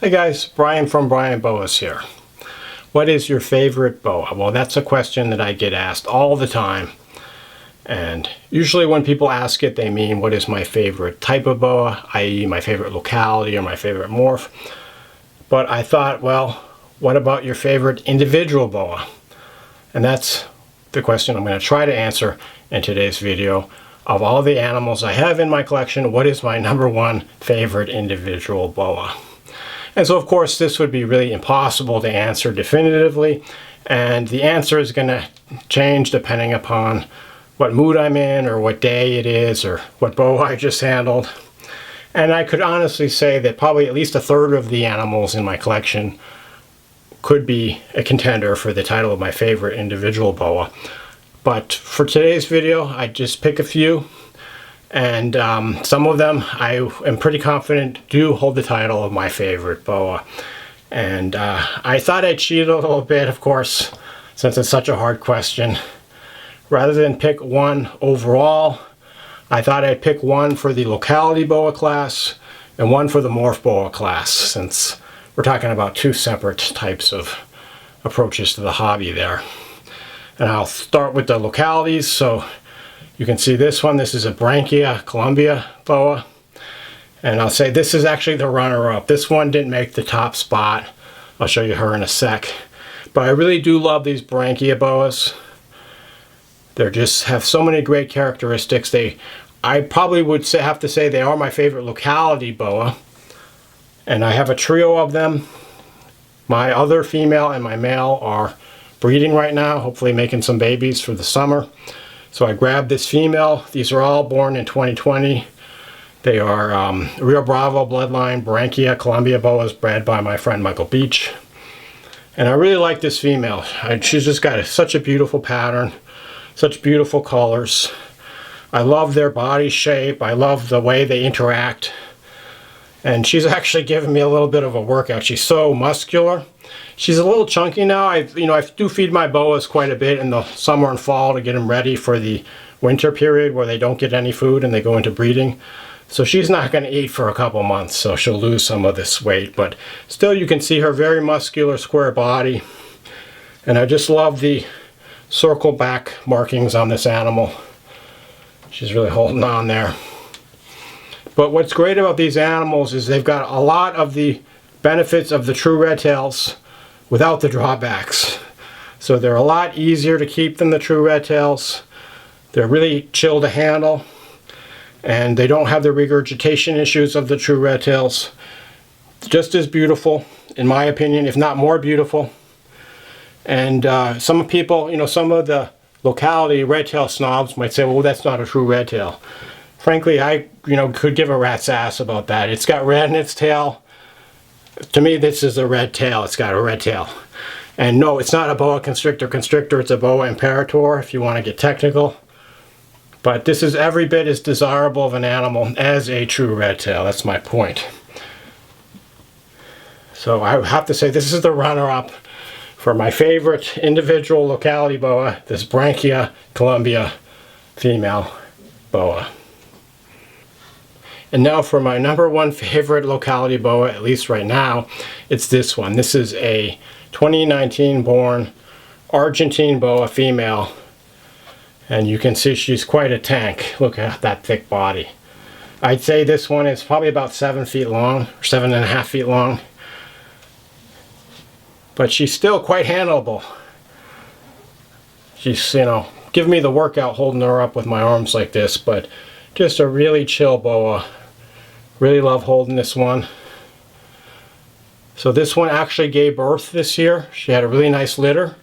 Hey guys, Brian from Boas here. What is your favorite boa? Well, that's a question that I get asked all the time. And usually when people ask it, they mean what is my favorite type of boa, i.e. my favorite locality or my favorite morph. But I thought, well, what about your favorite individual boa? And that's the question I'm going to try to answer in today's video. Of all the animals I have in my collection, what is my #1 favorite individual boa? And so, of course, this would be really impossible to answer definitively, and the answer is going to change depending upon what mood I'm in, or what day it is, or what boa I just handled. And I could honestly say that probably at least a third of the animals in my collection could be a contender for the title of my favorite individual boa. But for today's video, I just pick a few. And some of them I am pretty confident do hold the title of my favorite boa. And I thought I'd cheat a little bit, of course, since it's such a hard question. Rather than pick one overall, I thought I'd pick one for the locality boa class and one for the morph boa class, since we're talking about two separate types of approaches to the hobby there. And I'll start with the localities. So you can see this one. This is a Branchia Columbia boa. And I'll say this is actually the runner-up. This one didn't make the top spot. I'll show you her in a sec. But I really do love these Branchia boas. They just have so many great characteristics. I probably would have to say they are my favorite locality boa. And I have a trio of them. My other female and my male are breeding right now, hopefully making some babies for the summer. So I grabbed this female. These are all born in 2020. They are Rio Bravo bloodline Branchia Columbia boas, bred by my friend Michael Beach. And I really like this female. She's just got such a beautiful pattern, such beautiful colors. I love their body shape. I love the way they interact. And she's actually given me a little bit of a workout. She's so muscular. She's a little chunky now. I do feed my boas quite a bit in the summer and fall to get them ready for the winter period where they don't get any food and they go into breeding. So she's not going to eat for a couple months, so she'll lose some of this weight. But still, you can see her very muscular, square body. And I just love the circle back markings on this animal. She's really holding on there. But what's great about these animals is they've got a lot of the benefits of the true red tails without the drawbacks. So they're a lot easier to keep than the true red tails. They're really chill to handle, and they don't have the regurgitation issues of the true red tails. Just as beautiful, in my opinion, if not more beautiful. And some people, some of the locality red tail snobs might say, well, that's not a true red tail. Frankly, I could give a rat's ass about that. It's got red in its tail. To me, this is a red tail. It's got a red tail. And no, it's not a boa constrictor. It's a boa imperator, if you want to get technical. But this is every bit as desirable of an animal as a true red tail. That's my point. So I have to say this is the runner-up for my favorite individual locality boa, this Branchia Columbia female boa. And now for my #1 favorite locality boa, at least right now, it's this one. This is a 2019 born Argentine Boa female. And you can see she's quite a tank. Look at that thick body. I'd say this one is probably about 7 feet long, or 7.5 feet long. But she's still quite handleable. She's, giving me the workout holding her up with my arms like this, but just a really chill boa. Really love holding this one. So this one actually gave birth this year. She had a really nice litter.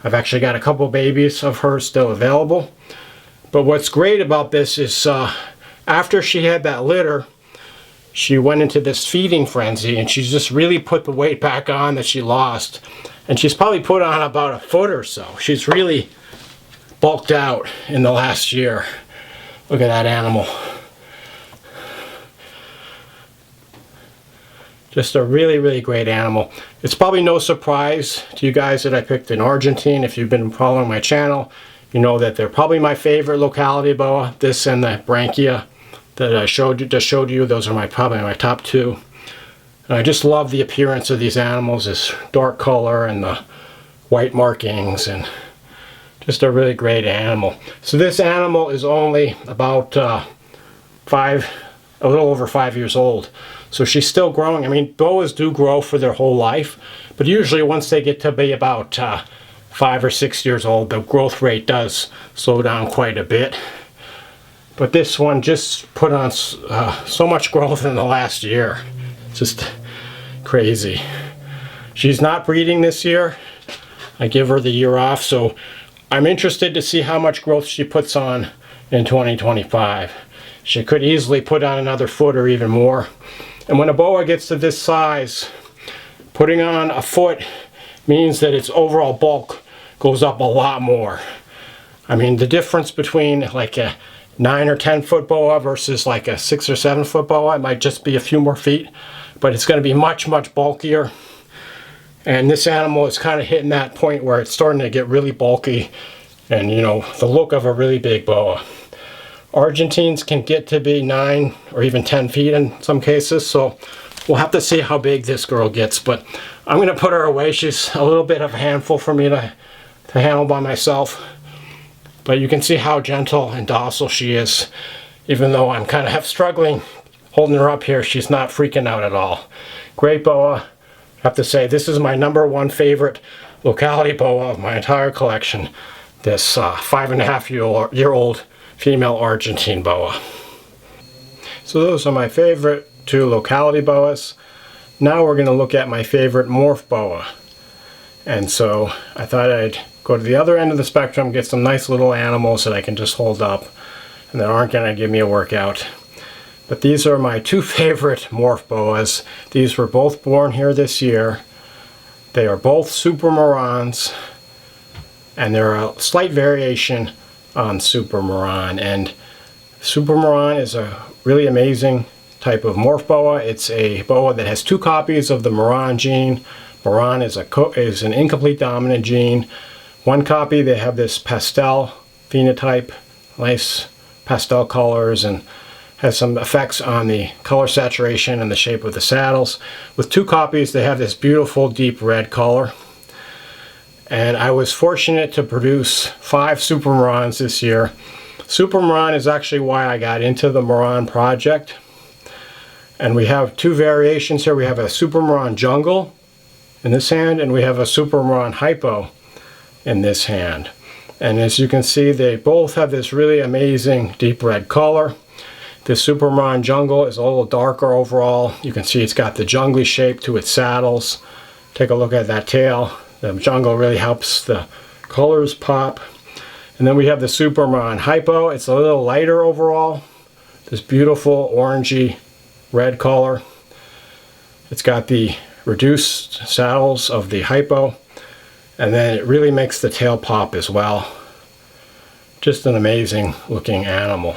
I've actually got a couple babies of hers still available. But what's great about this is after she had that litter, she went into this feeding frenzy, and she's just really put the weight back on that she lost. And she's probably put on about a foot or so. She's really bulked out in the last year. Look at that animal. Just a really, really great animal. It's probably no surprise to you guys that I picked an Argentine. If you've been following my channel, you know that they're probably my favorite locality boa. This and the Branchia that I just showed you. Those are probably my top two. And I just love the appearance of these animals, this dark color and the white markings, and just a really great animal. So this animal is only about a little over 5 years old. So she's still growing. I mean, boas do grow for their whole life, but usually once they get to be about 5 or 6 years old, the growth rate does slow down quite a bit. But this one just put on so much growth in the last year. Just crazy. She's not breeding this year. I give her the year off, so I'm interested to see how much growth she puts on in 2025. She could easily put on another foot or even more. And when a boa gets to this size, putting on a foot means that its overall bulk goes up a lot more. I mean, the difference between like a 9 or 10 foot boa versus like a 6 or 7 foot boa, it might just be a few more feet, but it's going to be much, much bulkier. And this animal is kind of hitting that point where it's starting to get really bulky and, you know, the look of a really big boa. Argentines can get to be 9 or even 10 feet in some cases, so we'll have to see how big this girl gets. But I'm going to put her away. She's a little bit of a handful for me to handle by myself. But you can see how gentle and docile she is. Even though I'm kind of struggling holding her up here, she's not freaking out at all. Great boa. I have to say, this is my #1 favorite locality boa of my entire collection. This 5.5-year-old female Argentine boa. So those are my favorite 2 locality boas. Now we're going to look at my favorite morph boa. And so I thought I'd go to the other end of the spectrum, get some nice little animals that I can just hold up and that aren't going to give me a workout. But these are my 2 favorite morph boas. These were both born here this year. They are both super morans, and they're a slight variation on super moran. And super moran is a really amazing type of morph boa. It's a boa that has 2 copies of the moran gene. Moran is an incomplete dominant gene. 1 copy, they have this pastel phenotype, nice pastel colors, and has some effects on the color saturation and the shape of the saddles. With 2 copies, they have this beautiful deep red color. And I was fortunate to produce 5 super morans this year. Super moran is actually why I got into the moran project. And we have 2 variations here. We have a super moran jungle in this hand, and we have a super moran hypo in this hand. And as you can see, they both have this really amazing deep red color. The super moran jungle is a little darker overall. You can see it's got the jungly shape to its saddles. Take a look at that tail. The jungle really helps the colors pop. And then we have the super moran hypo. It's a little lighter overall. This beautiful orangey red color. It's got the reduced saddles of the hypo, and then it really makes the tail pop as well. Just an amazing looking animal.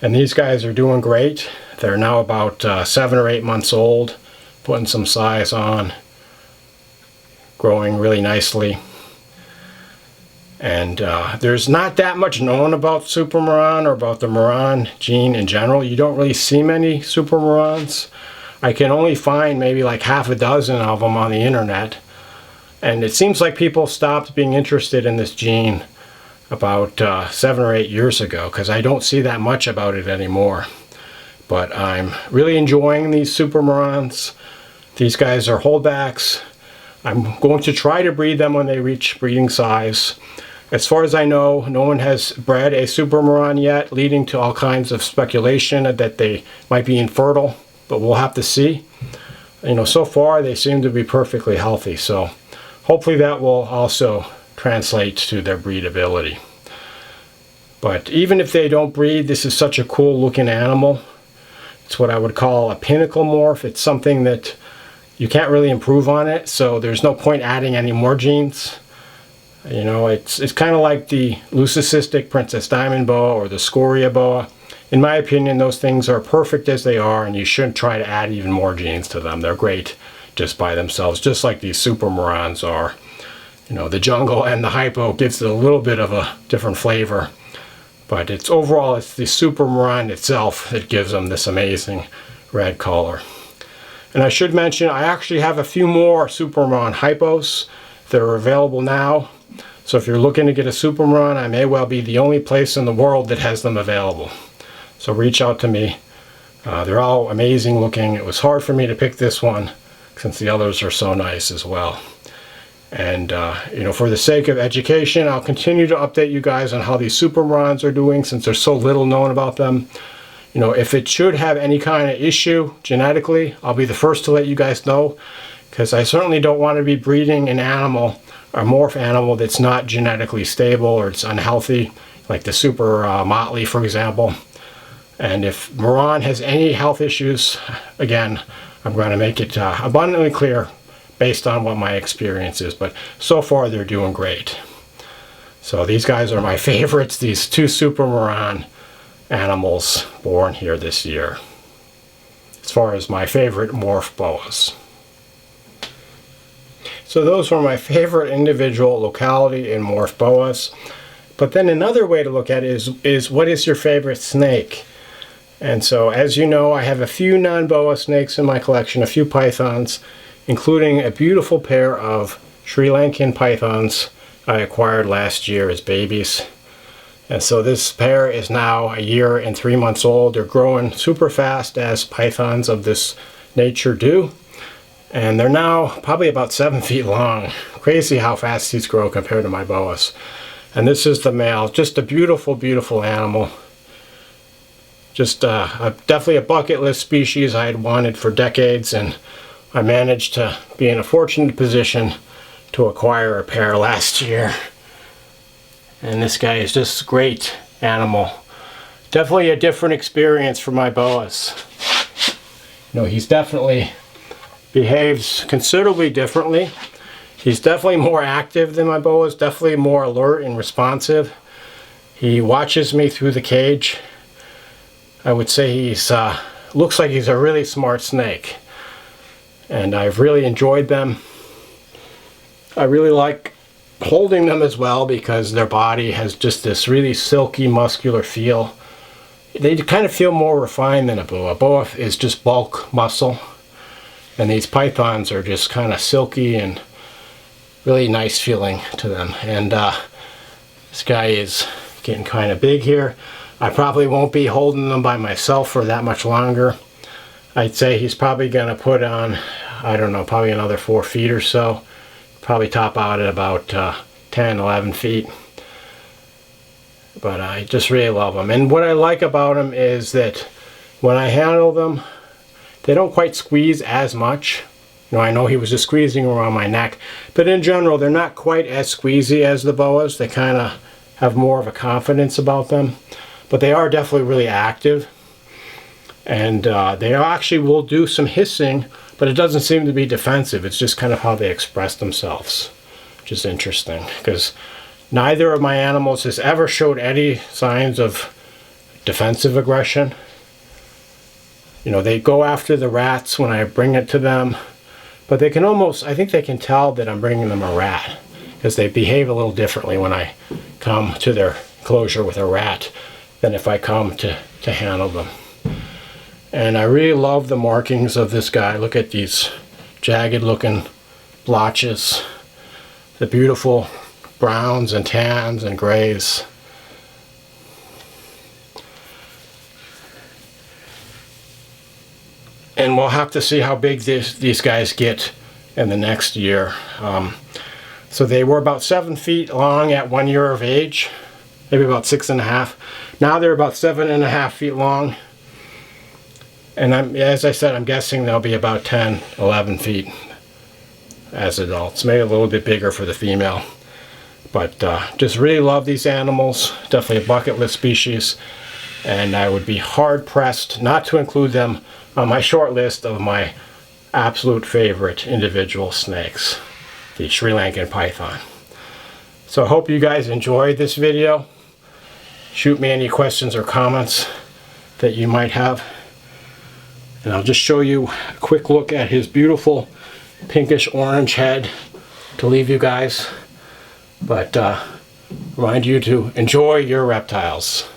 And these guys are doing great. They're now about 7 or 8 months old, putting some size on, growing really nicely. And there's not that much known about super moran or about the moran gene in general. You don't really see many super morans. I can only find maybe like half a dozen of them on the internet. And it seems like people stopped being interested in this gene about 7 or 8 years ago, because I don't see that much about it anymore. But I'm really enjoying these super morans. These guys are holdbacks. I'm going to try to breed them when they reach breeding size. As far as I know, no one has bred a super moran yet, leading to all kinds of speculation that they might be infertile, but we'll have to see. You know, so far they seem to be perfectly healthy, so hopefully that will also translate to their breedability. But even if they don't breed, this is such a cool looking animal. It's what I would call a pinnacle morph. It's something that you can't really improve on it, so there's no point adding any more genes. You know, it's kind of like the leucistic Princess Diamond Boa or the Scoria Boa. In my opinion, those things are perfect as they are, and you shouldn't try to add even more genes to them. They're great just by themselves, just like these super morans are. You know, the jungle and the hypo gives it a little bit of a different flavor, but it's overall, it's the super moran itself that gives them this amazing red color. And I should mention, I actually have a few more Superman hypos that are available now. So if you're looking to get a Superman, I may well be the only place in the world that has them available. So reach out to me. They're all amazing looking. It was hard for me to pick this one since the others are so nice as well. And you know, for the sake of education, I'll continue to update you guys on how these Supermans are doing since there's so little known about them. You know, if it should have any kind of issue genetically, I'll be the first to let you guys know, because I certainly don't want to be breeding an animal, a morph animal, that's not genetically stable or it's unhealthy, like the Super Motley, for example. And if Moran has any health issues, again, I'm going to make it abundantly clear based on what my experience is. But so far, they're doing great. So these guys are my favorites, these two Super Moran animals born here this year, as far as my favorite Morph Boas. So those were my favorite individual locality in Morph Boas. But then another way to look at it is what is your favorite snake? And so, as you know, I have a few non-boa snakes in my collection, a few pythons, including a beautiful pair of Sri Lankan pythons I acquired last year as babies. And so this pair is now 1 year and 3 months old. They're growing super fast, as pythons of this nature do. And they're now probably about 7 feet long. Crazy how fast these grow compared to my boas. And this is the male. Just a beautiful, beautiful animal. Just definitely a bucket list species I had wanted for decades, and I managed to be in a fortunate position to acquire a pair last year. And this guy is just a great animal. Definitely a different experience for my boas. You know, he's definitely behaves considerably differently. He's definitely more active than my boas, definitely more alert and responsive. He watches me through the cage. I would say he's looks like he's a really smart snake, and I've really enjoyed them. I really like holding them as well because their body has just this really silky, muscular feel. They kind of feel more refined than a boa. Boa is just bulk muscle, and these pythons are just kind of silky and really nice feeling to them. And this guy is getting kind of big here. I probably won't be holding them by myself for that much longer. I'd say he's probably going to put on, I don't know, probably another 4 feet or so. Probably top out at about 10, 11 feet. But I just really love them. And what I like about them is that when I handle them, they don't quite squeeze as much. You know, I know he was just squeezing around my neck, but in general, they're not quite as squeezy as the boas. They kind of have more of a confidence about them. But they are definitely really active, and they actually will do some hissing, but it doesn't seem to be defensive. It's just kind of how they express themselves, which is interesting, because neither of my animals has ever showed any signs of defensive aggression. You know, they go after the rats when I bring it to them, but they can almost, I think they can tell that I'm bringing them a rat, because they behave a little differently when I come to their enclosure with a rat than if I come to handle them. And I really love the markings of this guy. Look at these jagged looking blotches, the beautiful browns and tans and grays. And we'll have to see how big these guys get in the next year. So they were about 7 feet long at 1 year of age, maybe about 6.5. Now they're about 7.5 feet long. And as I said, I'm guessing they'll be about 10, 11 feet as adults. Maybe a little bit bigger for the female. But just really love these animals. Definitely a bucket list species. And I would be hard pressed not to include them on my short list of my absolute favorite individual snakes, the Sri Lankan Python. So I hope you guys enjoyed this video. Shoot me any questions or comments that you might have. And I'll just show you a quick look at his beautiful pinkish orange head to leave you guys. But remind you to enjoy your reptiles.